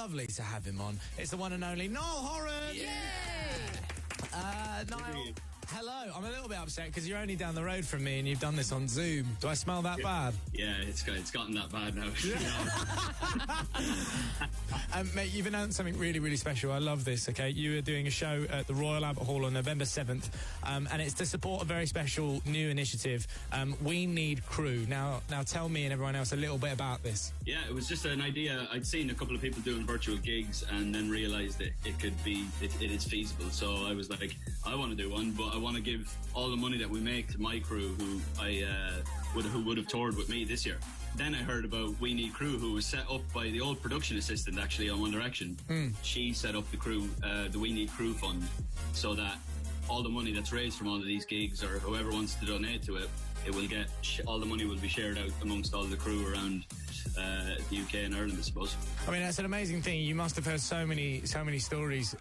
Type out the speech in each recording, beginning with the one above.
Lovely to have him on. It's the one and only Niall Horan. Niall, hello. I'm a little bit upset because you're only down the road from me and you've done this on Zoom. Do I smell that bad? Yeah, it's gotten that bad now. Mate, you've announced something really, really special. I love this, okay? You are doing a show at the Royal Albert Hall on November 7th, and it's to support a very special new initiative, We Need Crew. Now tell me and everyone else a little bit about this. Yeah, it was just an idea. I'd seen a couple of people doing virtual gigs and then realised that it is feasible. So I was like, I want to do one, but I want to give all the money that we make to my crew who would have toured with me this year. Then I heard about We Need Crew, who was set up by the old production assistant actually on One Direction. She set up the crew, the We Need Crew fund, so that all the money that's raised from all of these gigs, or whoever wants to donate to it, it will get all the money will be shared out amongst all the crew around the UK and Ireland, I suppose. I mean, that's an amazing thing. You must have heard so many stories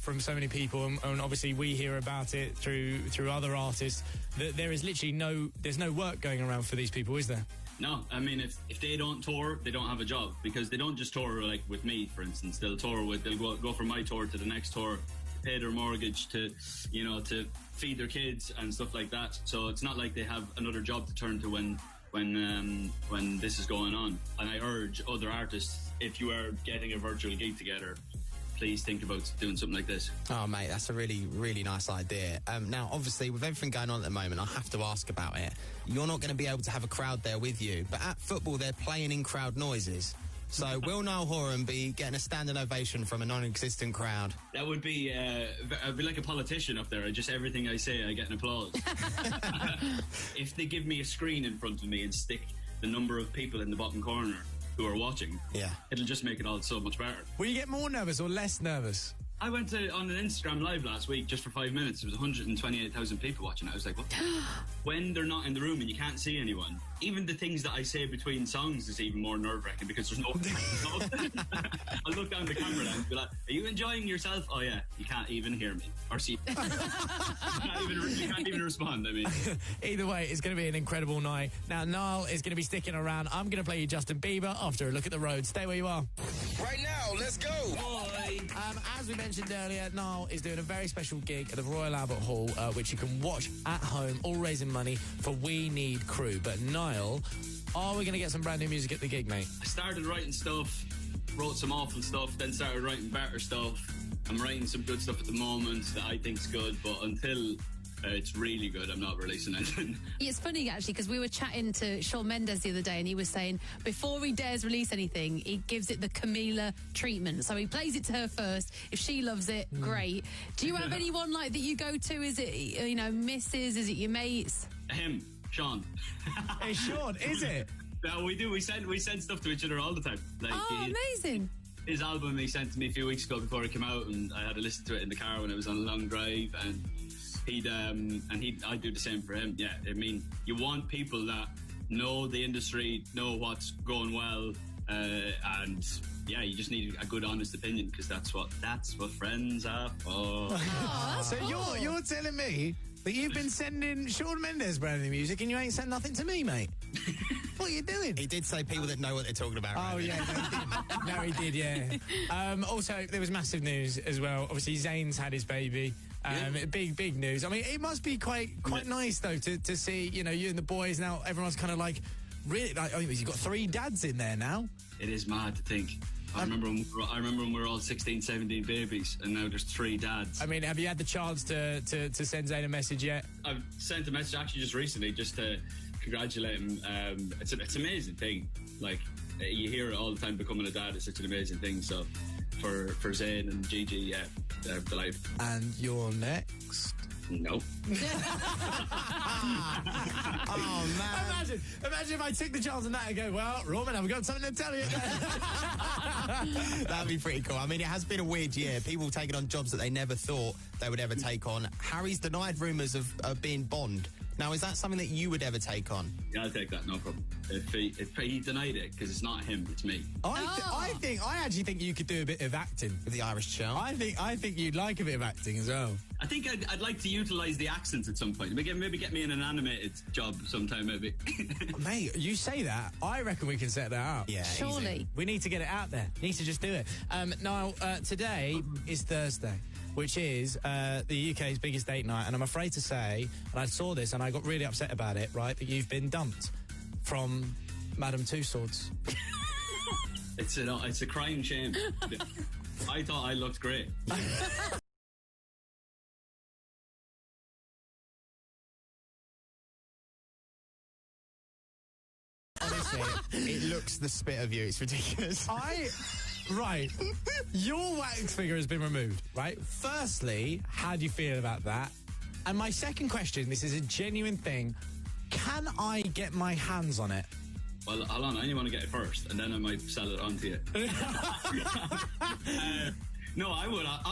from so many people, and obviously we hear about it through other artists. That there is literally there's no work going around for these people, is there? No, I mean, if they don't tour, they don't have a job, because they don't just tour like with me, for instance. They'll go from my tour to the next tour, pay their mortgage, to feed their kids and stuff like that. So it's not like they have another job to turn to when this is going on. And I urge other artists, if you are getting a virtual gig together, please think about doing something like this. Oh, mate, that's a really, really nice idea. Now, obviously, with everything going on at the moment, I have to ask about it. You're not going to be able to have a crowd there with you, but at football, they're playing in crowd noises. So will Niall Horan be getting a standing ovation from a non-existent crowd? That would be, I'd be like a politician up there. Just everything I say, I get an applause. If they give me a screen in front of me and stick the number of people in the bottom corner who are watching, it'll just make it all so much better. Will you get more nervous or less nervous? I went on an Instagram live last week just for 5 minutes. There was 128,000 people watching. I was like, what? When they're not in the room and you can't see anyone, even the things that I say between songs is even more nerve-wracking, because there's no I'll look down the camera and be like, are you enjoying yourself? Oh yeah, you can't even hear me or see you can't even respond. I mean, either way, it's going to be an incredible night. Now Niall is going to be sticking around. I'm going to play you Justin Bieber after a look at the road. Stay where you are. Right now, let's go. Boy. As we mentioned earlier, Niall is doing a very special gig at the Royal Albert Hall, which you can watch at home, all raising money for We Need Crew. But Niall, are we going to get some brand new music at the gig, mate? I started writing stuff, wrote some awful stuff, then started writing better stuff. I'm writing some good stuff at the moment that I think's good, but until it's really good, I'm not releasing anything. It's funny, actually, because we were chatting to Shawn Mendes the other day, and he was saying before he dares release anything, he gives it the Camila treatment. So he plays it to her first. If she loves it, great. Do you have anyone like that you go to? Is it, misses? Is it your mates? Him, Sean. Hey, Sean, is it? No, we do. We send stuff to each other all the time. Amazing. His album he sent to me a few weeks ago before it came out, and I had to listen to it in the car when I was on a long drive, and I'd do the same for him. Yeah, I mean, you want people that know the industry, know what's going well, and yeah, you just need a good, honest opinion, because that's what friends are for. So you're telling me that you've been sending Shawn Mendes brand new music and you ain't sent nothing to me, mate? What are you doing? He did say people that know what they're talking about. Oh, yeah. No, he did, yeah. Also, there was massive news as well. Obviously, Zayn's had his baby. Big news. I mean, it must be quite nice, though, to see, you and the boys now. Everyone's kind of like, really, you've got 3 dads in there now. It is mad to think. I remember when we were all 16, 17 babies, and now there's 3 dads. I mean, have you had the chance to send Zayn a message yet? I've sent a message actually just recently, just to congratulate him. It's an amazing thing. Like, you hear it all the time, becoming a dad is such an amazing thing. So for Zayn and Gigi, yeah, they're delighted. And you're next? No. Oh, man. Imagine if I took the chance on that and go, well, Roman, I've got something to tell you. That'd be pretty cool. I mean, it has been a weird year. People taking on jobs that they never thought they would ever take on. Harry's denied rumours of being Bond. Now, is that something that you would ever take on? Yeah, I'll take that, no problem. If he denied it, because it's not him, it's me. I actually think you could do a bit of acting with the Irish charm. I think you'd like a bit of acting as well. I think I'd like to utilise the accents at some point. Maybe get me in an animated job sometime, maybe. Mate, you say that. I reckon we can set that up. Yeah, Surely. easy. We need to get it out there. Need to just do it. Niall, today is Thursday, which is the UK's biggest date night, and I'm afraid to say, and I saw this and I got really upset about it, right, that you've been dumped from Madame Two Swords. It's a crying shame. I thought I looked great. Honestly, it looks the spit of you. It's ridiculous. Right, your wax figure has been removed, right? Firstly, how do you feel about that? And my second question, this is a genuine thing, can I get my hands on it? Well, hold on, I only want to get it first, and then I might sell it on to you. No, I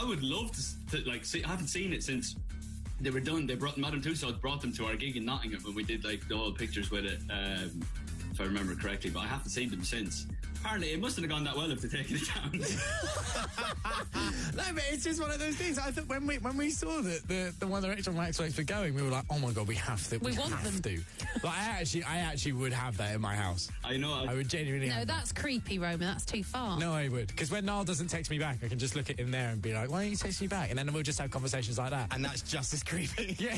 would love to like see. I haven't seen it since they were done. They brought Madame Tussauds brought them to our gig in Nottingham when we did like the old pictures with it, if I remember correctly. But I haven't seen them since. Apparently, it mustn't have gone that well if they're taking it down. No, but it's just one of those things. I thought when we saw that the One Direction wax works were going, we were like, oh my god, we have to. We want have them. to. Like, I actually would have that in my house. I know. I would genuinely. No, have that. that's creepy, Roman. That's too far. No, I would. Because when Niall doesn't text me back, I can just look at him there and be like, why don't you text me back? And then we'll just have conversations like that. And that's just as creepy. Yeah.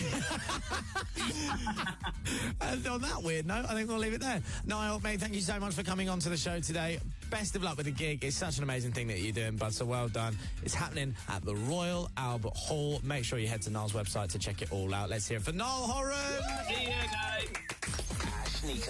And on that weird note, I think we'll leave it there. Niall, mate, thank you so much for coming on to the show today. Best of luck with the gig. It's such an amazing thing that you're doing, bud, so well done. It's happening at the Royal Albert Hall. Make sure you head to Niall's website to check it all out. Let's hear it for Niall Horan. See ya, guys.